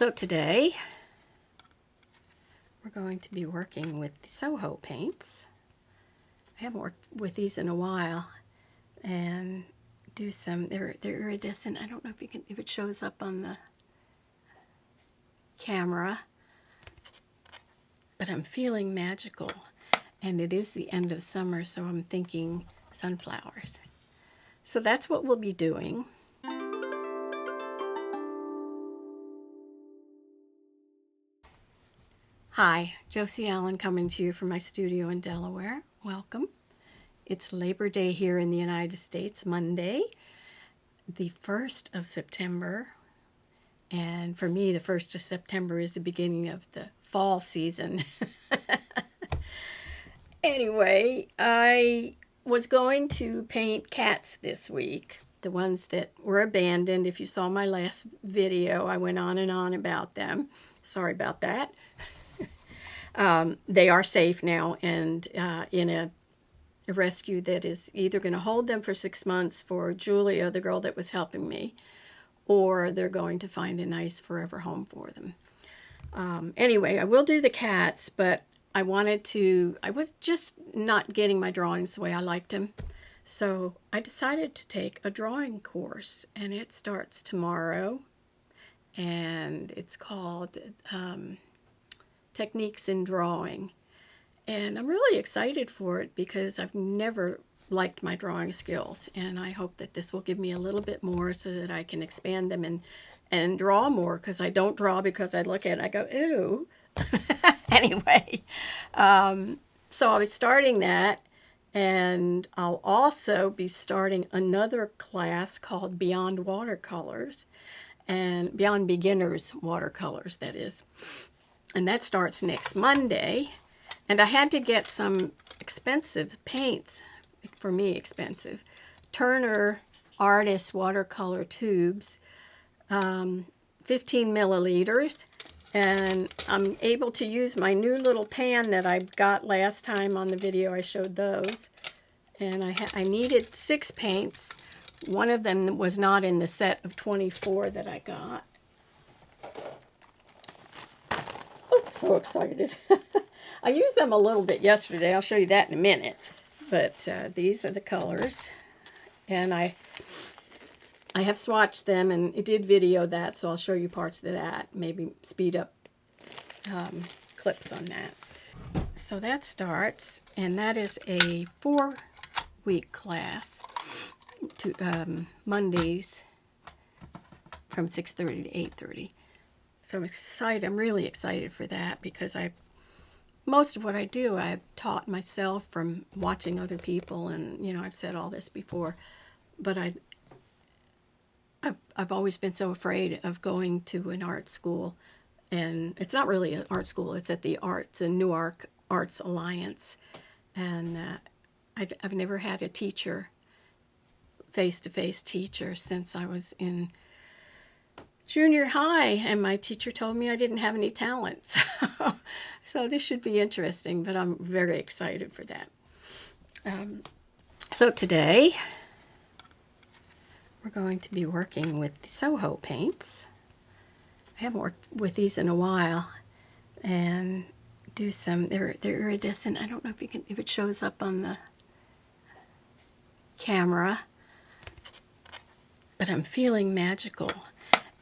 So today we're going to be working with the Soho paints. I haven't worked with these in a while, and do some, they're iridescent. I don't know if it shows up on the camera, but I'm feeling magical, and it is the end of summer, so I'm thinking sunflowers. So that's what we'll be doing. Hi, Josie Allen coming to you from my studio in Delaware. Welcome. It's Labor Day here in the United States, Monday, the 1st of September. And for me, the 1st of September is the beginning of the fall season. Anyway, I was going to paint cats this week, the ones that were abandoned. If you saw my last video, I went on and on about them. Sorry about that. They are safe now and in a rescue that is either going to hold them for 6 months for Julia, the girl that was helping me, or they're going to find a nice forever home for them. Anyway, I will do the cats, but I was just not getting my drawings the way I liked them. So I decided to take a drawing course, and it starts tomorrow, and it's called Techniques in Drawing. And I'm really excited for it because I've never liked my drawing skills, and I hope that this will give me a little bit more so that I can expand them and draw more, because I don't draw because I look at it and I go, ooh. Anyway, so I'll be starting that, and I'll also be starting another class called Beyond Watercolors, and Beyond Beginners Watercolors, that is. And that starts next Monday. And I had to get some expensive paints, for me expensive, Turner Artist watercolor tubes, 15 milliliters. And I'm able to use my new little pan that I got last time on the video. I showed those. And I needed 6 paints. One of them was not in the set of 24 that I got. Oh, so excited. I used them a little bit yesterday. I'll show you that in a minute. But these are the colors. And I have swatched them, and it did video that, so I'll show you parts of that. Maybe speed up clips on that. So that starts, and that is a 4-week class, to Mondays from 6:30 to 8:30. So I'm excited. I'm really excited for that, because most of what I do, I've taught myself from watching other people, and I've said all this before, but I've always been so afraid of going to an art school, and it's not really an art school. It's at the Newark Arts Alliance, and I've never had a teacher, face-to-face teacher, since I was in junior high, and my teacher told me I didn't have any talent. So this should be interesting, but I'm very excited for that. So today we're going to be working with the Soho paints. I haven't worked with these in a while, and do some, they're iridescent. I don't know if it shows up on the camera, but I'm feeling magical.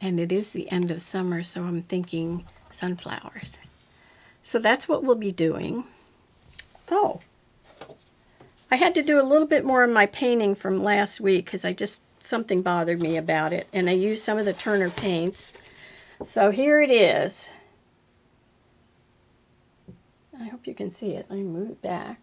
And it is the end of summer, so I'm thinking sunflowers. So that's what we'll be doing. Oh, I had to do a little bit more of my painting from last week, because something bothered me about it. And I used some of the Turner paints. So here it is. I hope you can see it. Let me move it back.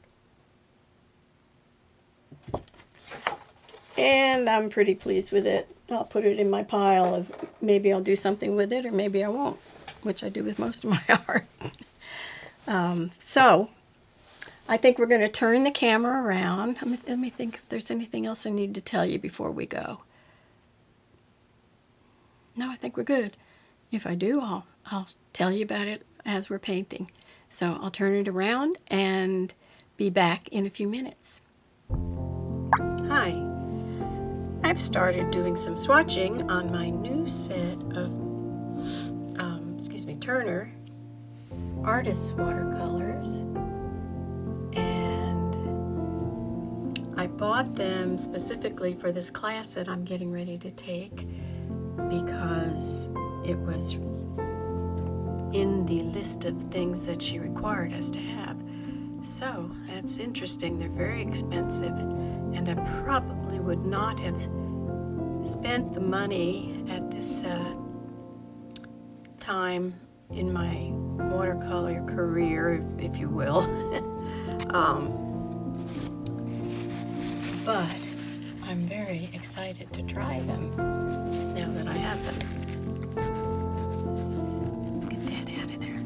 And I'm pretty pleased with it. I'll put it in my pile of, maybe I'll do something with it, or maybe I won't, which I do with most of my art. So I think we're going to turn the camera around. Let me think if there's anything else I need to tell you before we go. No, I think we're good. If I do, I'll tell you about it as we're painting. So I'll turn it around and be back in a few minutes. Hi. I've started doing some swatching on my new set of Turner Artist Watercolors, and I bought them specifically for this class that I'm getting ready to take because it was in the list of things that she required us to have. So that's interesting. They're very expensive, and I probably would not have spent the money at this time in my watercolor career, if you will. But I'm very excited to try them now that I have them. Get that out of there.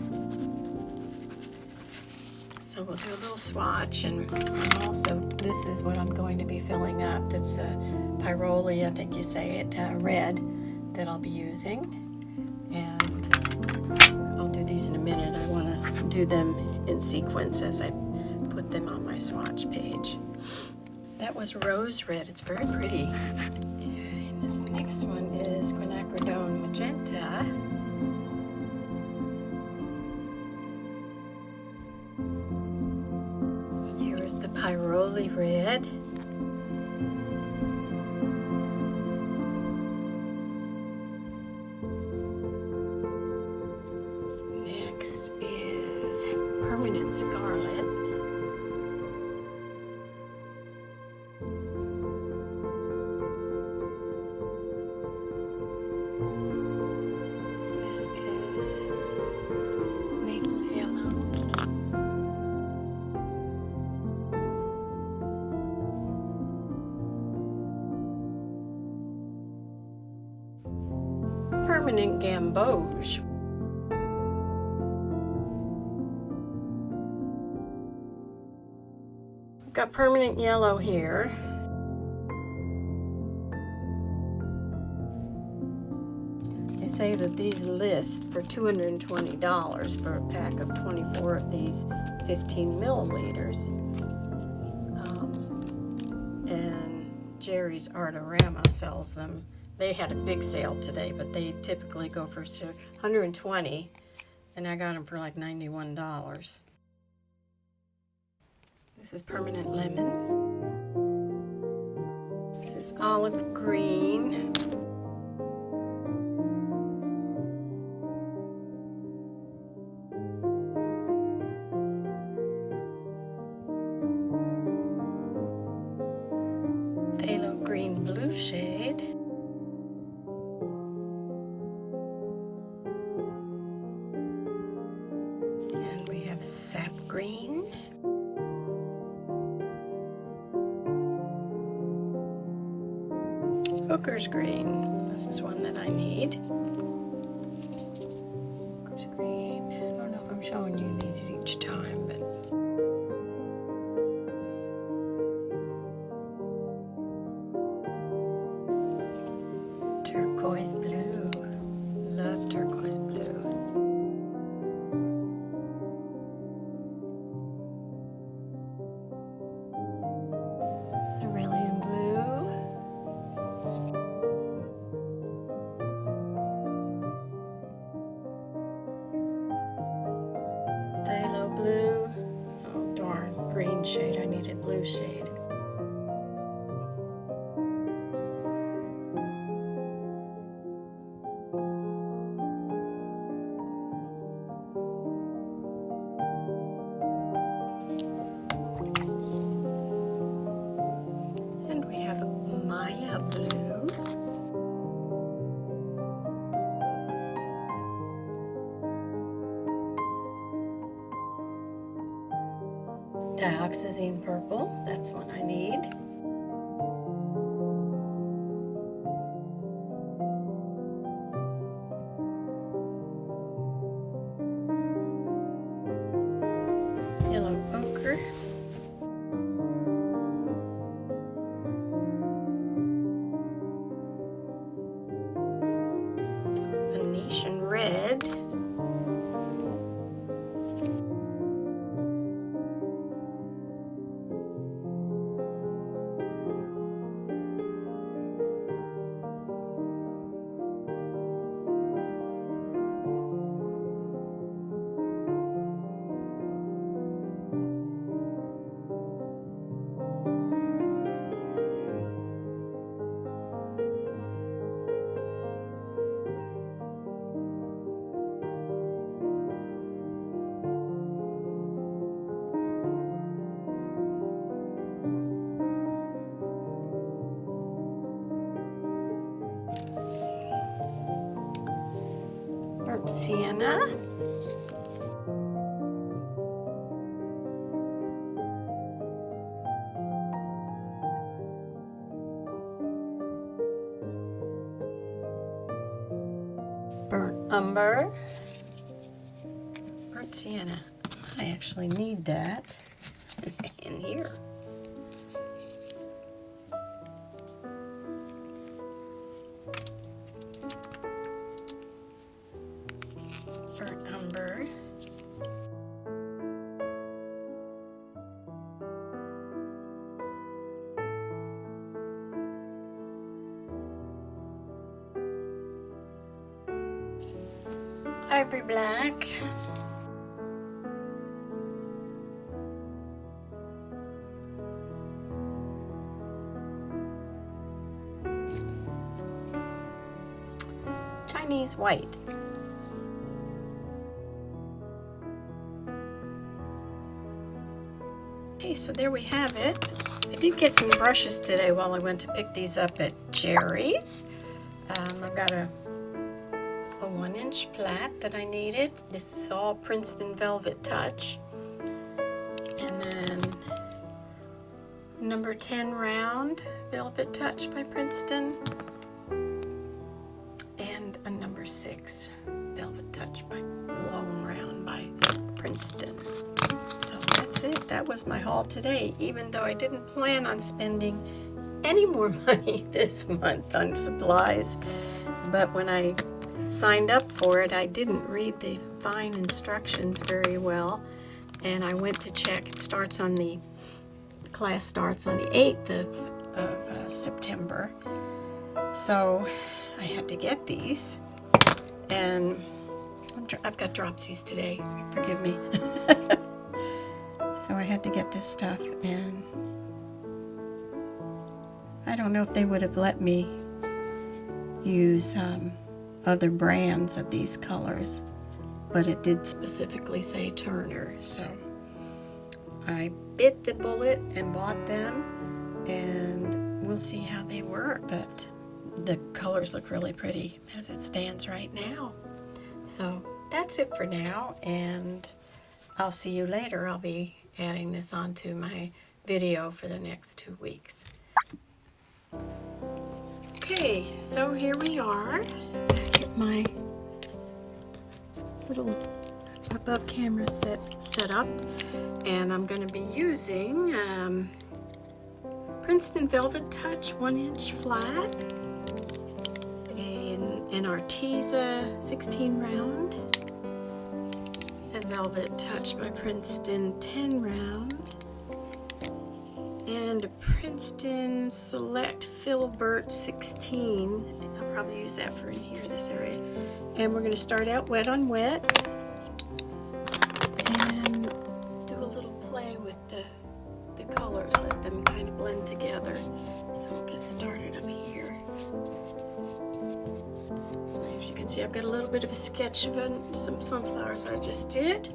So we'll do a little swatch, and also this is what I'm going to be filling up. That's the Pyroli, I think you say it, red that I'll be using. And I'll do these in a minute. I want to do them in sequence as I put them on my swatch page. That was rose red. It's very pretty. Okay, and this next one is quinacridone magenta. Here is the Pyroli red. Next is permanent scarlet. This is Naples yellow. Permanent gamboge. I've got permanent yellow here. They say that these list for $220 for a pack of 24 of these 15 milliliters. And Jerry's Artorama sells them. They had a big sale today, but they typically go for $120, and I got them for like $91. This is permanent lemon. This is olive green. Phthalo green blue shade. And we have sap green. Hooker's green. This is one that I need. Hooker's green. I don't know if I'm showing you these each time, but turquoise blue. Love turquoise blue. Cerulean blue. Phthalo blue. Oh darn, green shade. I needed blue shade. And we have Maya blue. Dioxazine purple, that's what I need. Yellow ochre. Venetian red. burnt sienna. Burnt umber. Burnt sienna. I actually need that in here. Burnt umber. Ivory black. Chinese white. Okay, so there we have it. I did get some brushes today while I went to pick these up at Jerry's. I've got a 1-inch flat that I needed. This is all Princeton Velvet Touch. And then number 10 round Velvet Touch by Princeton. And a number 6 Velvet Touch by Long Round by Princeton. So that's it. That was my haul today, even though I didn't plan on spending any more money this month on supplies. But when I signed up for it, I didn't read the fine instructions very well, and I went to check. It starts on the class starts on the 8th of September, so I had to get these, and I've got dropsies today, forgive me. So I had to get this stuff, and I don't know if they would have let me use other brands of these colors, but it did specifically say Turner, so I bit the bullet and bought them, and we'll see how they work. But the colors look really pretty as it stands right now. So that's it for now, and I'll see you later. I'll be adding this onto my video for the next 2 weeks. Okay, so here we are. Get my little above camera set up, and I'm going to be using Princeton Velvet Touch 1-inch flat, an Arteza 16 round, a Velvet Touch by Princeton 10 round, and a Princeton Select Filbert 16. I'll probably use that for in here, this area. And we're going to start out wet on wet and do a little play with the colors, let them kind of blend together. So we'll get started up here. As you can see, I've got a little bit of a sketch of some sunflowers I just did.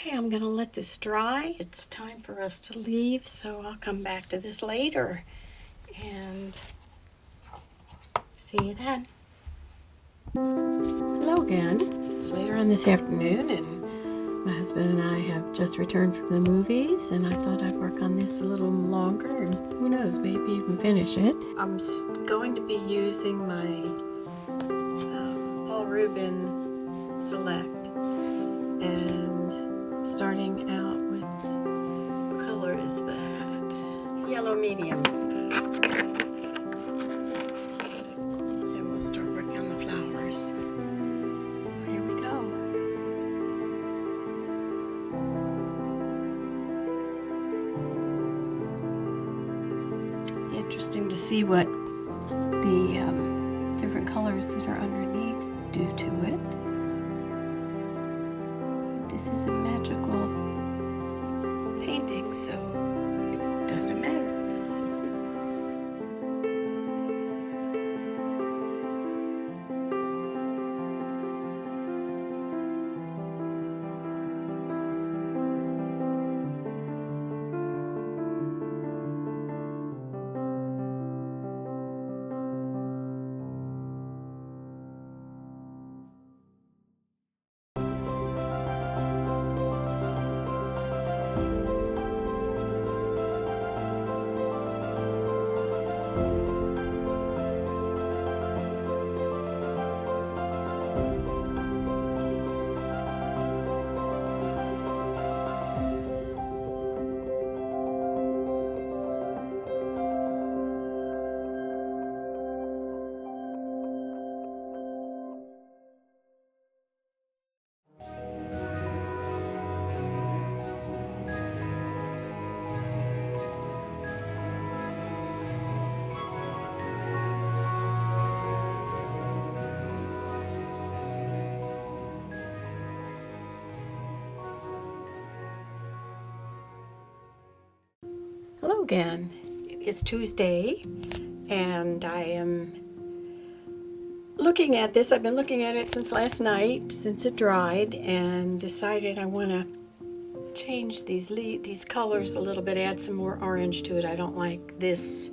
Okay, I'm going to let this dry. It's time for us to leave, so I'll come back to this later and see you then. Hello again. It's later on this afternoon, and my husband and I have just returned from the movies, and I thought I'd work on this a little longer, and who knows, maybe even finish it. I'm going to be using my Paul Rubin Select, and starting out with, what color is that? Yellow medium. And we'll start working on the flowers. So here we go. Interesting to see what the different colors that are underneath do to it. This is a magical painting, so it doesn't matter. Hello again. It is Tuesday, and I am looking at this. I've been looking at it since last night, since it dried, and decided I want to change these colors a little bit, add some more orange to it. I don't like this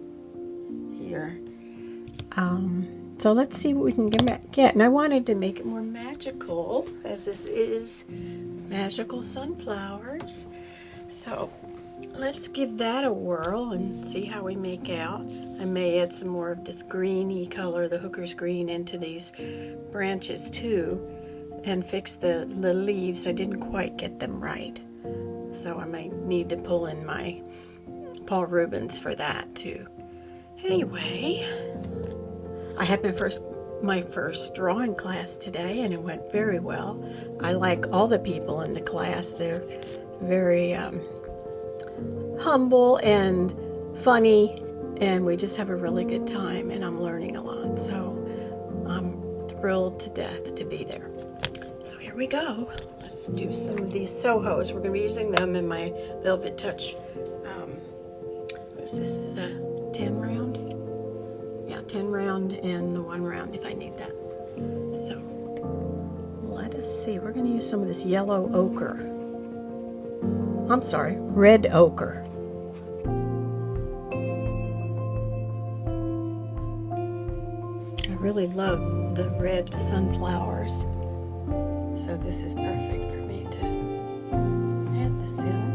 here. So let's see what we can get. And I wanted to make it more magical, as this is magical sunflowers. So let's give that a whirl and see how we make out. I may add some more of this greeny color, the hooker's green, into these branches too, and fix the leaves. I didn't quite get them right, so I might need to pull in my Paul Rubens for that too. Anyway, I had my first drawing class today, and it went very well. I like all the people in the class. They're very humble and funny, and we just have a really good time, and I'm learning a lot, so I'm thrilled to death to be there. So here we go. Let's do some of these Sohos. We're going to be using them in my Velvet Touch. What is this? This is a 10 round? Yeah, 10 round and the 1 round if I need that. So let us see. We're going to use some of this yellow ochre. I'm sorry, red ochre. I really love the red sunflowers, so this is perfect for me to add this in.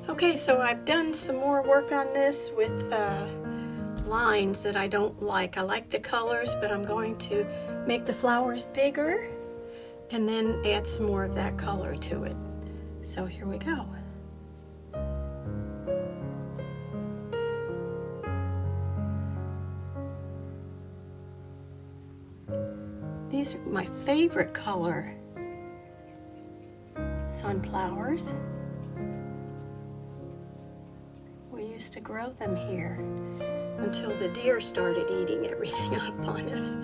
Okay, so I've done some more work on this with lines that I don't like. I like the colors, but I'm going to make the flowers bigger and then add some more of that color to it. So here we go. These are my favorite color, sunflowers. We used to grow them here until the deer started eating everything up on us.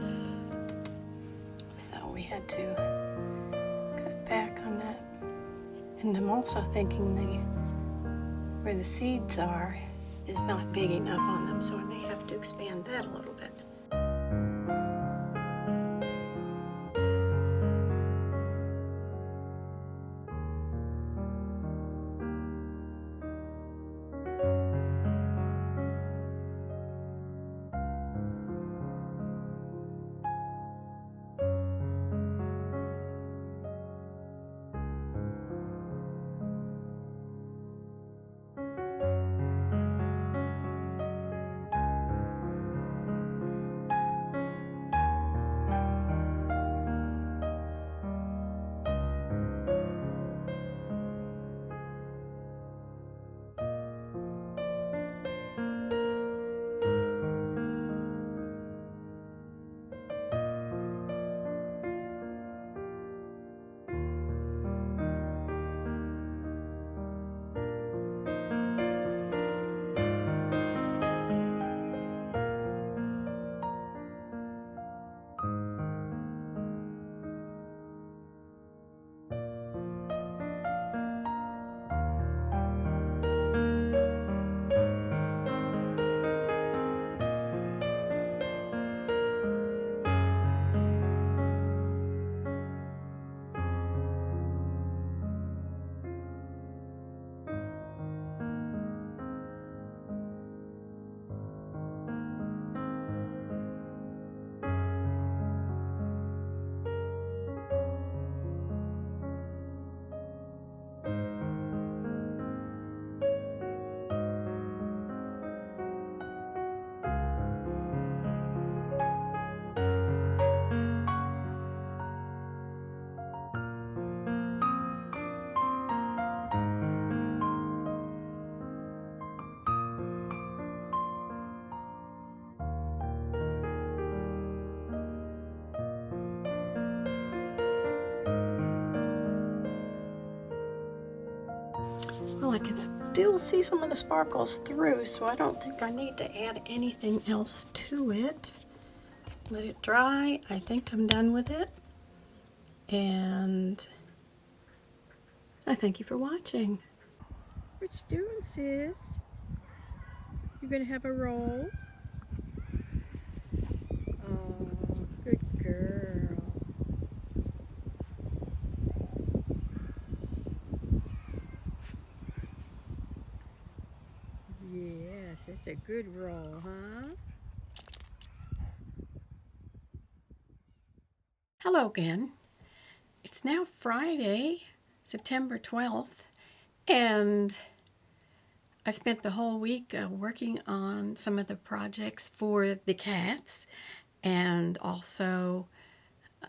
So we had to cut back on that. And I'm also thinking where the seeds are is not big enough on them, so I may have to expand that a little bit. Well, I can still see some of the sparkles through, so I don't think I need to add anything else to it. Let it dry. I think I'm done with it. And I thank you for watching. What you doing, sis? You gonna have a roll? Oh, good girl. Yes, it's a good roll, huh? Hello again. It's now Friday, September 12th, and I spent the whole week working on some of the projects for the cats and also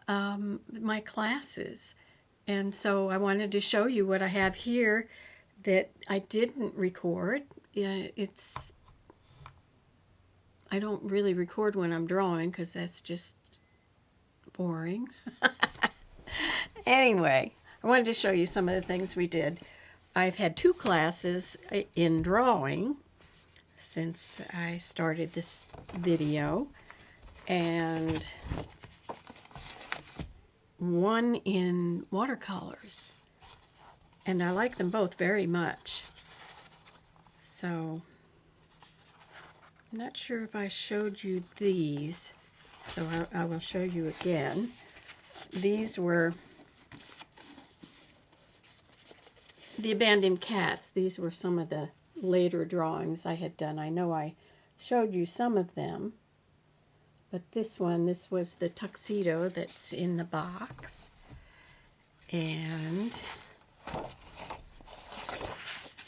my classes. And so I wanted to show you what I have here that I didn't record. I don't really record when I'm drawing because that's just boring. Anyway, I wanted to show you some of the things we did. I've had 2 classes in drawing since I started this video, and 1 in watercolors, and I like them both very much. So I'm not sure if I showed you these, so I will show you again. These were the abandoned cats. These were some of the later drawings I had done. I know I showed you some of them, but this was the tuxedo that's in the box. And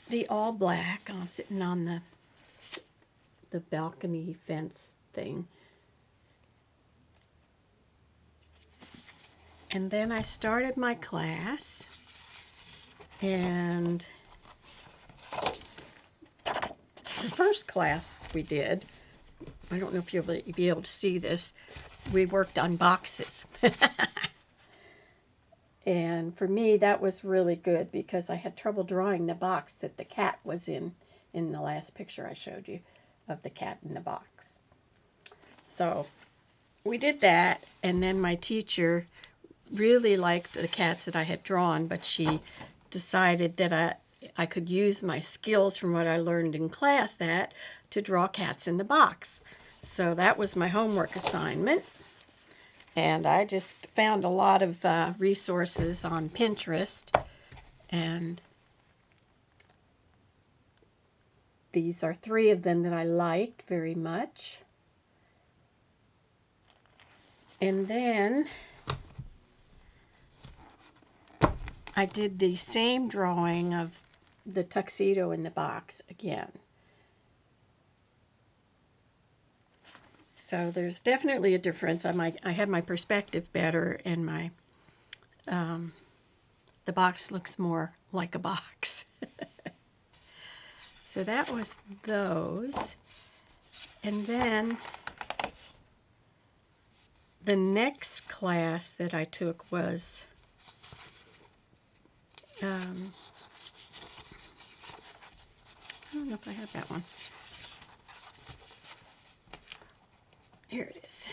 the all black sitting on the the balcony fence thing. And then I started my class, and the first class we did, I don't know if you'll be able to see this, we worked on boxes. And for me, that was really good because I had trouble drawing the box that the cat was in the last picture I showed you of the cat in the box. So we did that, and then my teacher really liked the cats that I had drawn, but she decided that I could use my skills from what I learned in class to draw cats in the box. So that was my homework assignment. And I just found a lot of resources on Pinterest, and these are 3 of them that I liked very much. And then I did the same drawing of the tuxedo in the box again. So there's definitely a difference. I had my perspective better, and my the box looks more like a box. So that was those. And then the next class that I took was I don't know if I have that one. Here it is.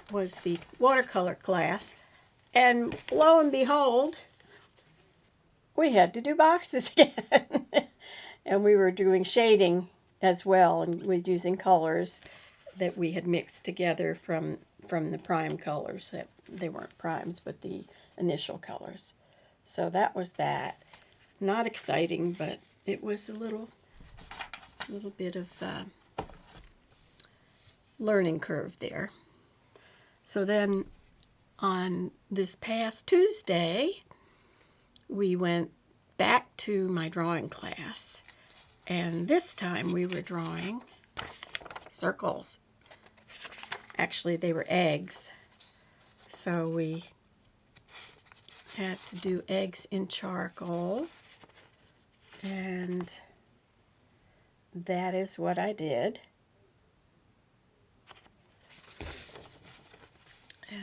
Was the watercolor class, and lo and behold, we had to do boxes again. And we were doing shading as well, and with using colors that we had mixed together from the prime colors. That they weren't primes, but the initial colors. So that was that. Not exciting, but it was a little bit of learning curve there. So then on this past Tuesday, we went back to my drawing class, and this time we were drawing circles. Actually, they were eggs. So we had to do eggs in charcoal, and that is what I did.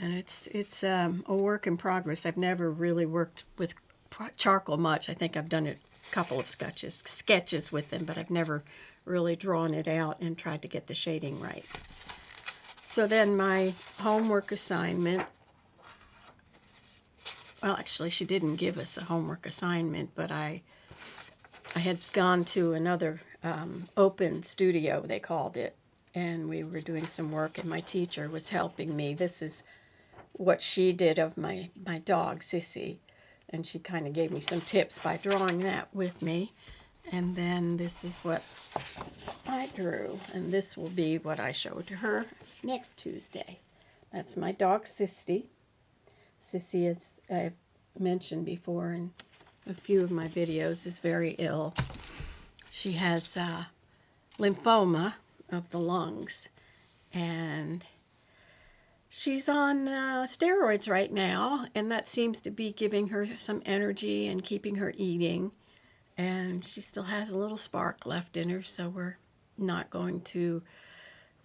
And it's a work in progress. I've never really worked with charcoal much. I think I've done a couple of sketches with them, but I've never really drawn it out and tried to get the shading right. So then my homework assignment, well, actually she didn't give us a homework assignment, but I had gone to another open studio, they called it, and we were doing some work, and my teacher was helping me. This is what she did of my dog, Sissy, and she kind of gave me some tips by drawing that with me. And then this is what I drew, and this will be what I show to her next Tuesday. That's my dog, Sissy. Sissy, as I've mentioned before in a few of my videos, is very ill. She has lymphoma of the lungs, and she's on steroids right now, and that seems to be giving her some energy and keeping her eating. And she still has a little spark left in her, so we're not going to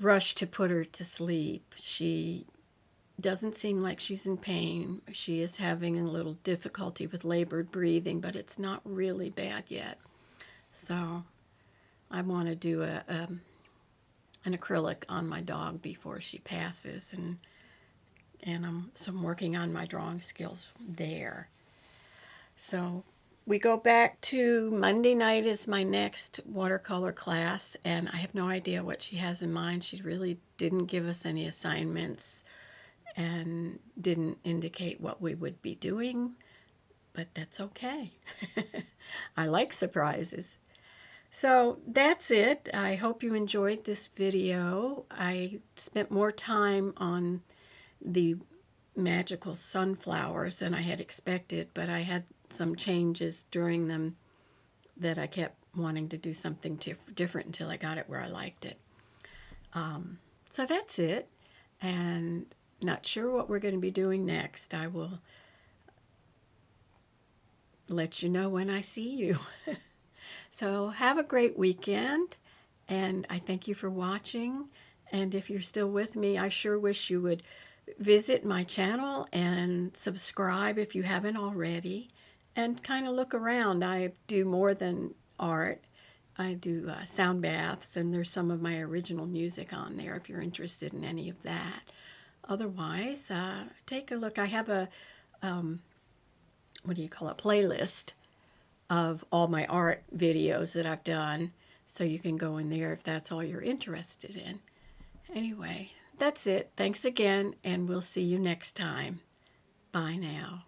rush to put her to sleep. She doesn't seem like she's in pain. She is having a little difficulty with labored breathing, but it's not really bad yet. So I want to do an acrylic on my dog before she passes, and I'm working on my drawing skills there. So we go back to Monday night is my next watercolor class, and I have no idea what she has in mind. She really didn't give us any assignments and didn't indicate what we would be doing, but that's okay. I like surprises. So that's it. I hope you enjoyed this video. I spent more time on the magical sunflowers than I had expected, but I had some changes during them that I kept wanting to do something different until I got it where I liked it. So that's it, and not sure what we're going to be doing next. I will let you know when I see you. So have a great weekend, and I thank you for watching. And if you're still with me, I sure wish you would visit my channel and subscribe if you haven't already, and kind of look around. I do more than art. I do sound baths, and there's some of my original music on there if you're interested in any of that. Otherwise, take a look. I have a, what do you call it, playlist of all my art videos that I've done, so you can go in there if that's all you're interested in. Anyway, that's it. Thanks again, and we'll see you next time. Bye now.